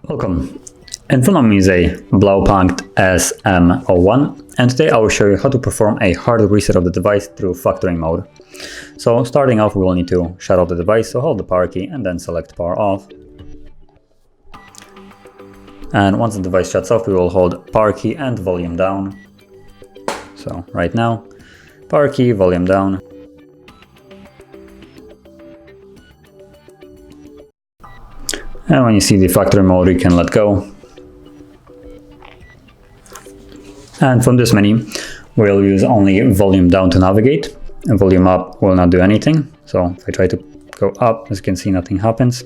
Welcome. In front of me is a BLAUPUNKT SM01, and today I will show you how to perform a hard reset of the device through factoring mode. So starting off, we will need to shut off the device, so hold the power key and then select power off. And once the device shuts off, we will hold power key and volume down. So right now, power key, volume down. And when you see the factory mode, you can let go. And from this menu, we'll use only volume down to navigate, and volume up will not do anything. So if I try to go up, as you can see, nothing happens,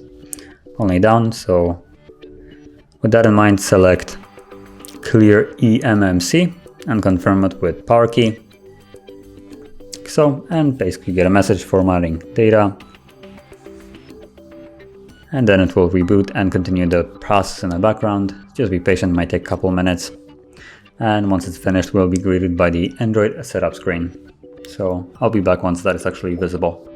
only down. So with that in mind, select clear eMMC and confirm it with power key. So, and basically get a message formatting data. And then it will reboot and continue the process in the background. Just be patient, it might take a couple minutes. And once it's finished, we'll be greeted by the Android setup screen. So I'll be back once that is actually visible.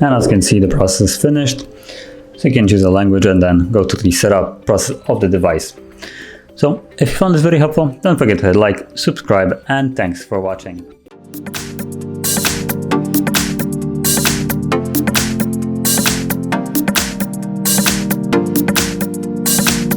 And as you can see, the process is finished. So you can choose a language and then go to the setup process of the device. So if you found this video helpful, don't forget to hit like, subscribe, and thanks for watching.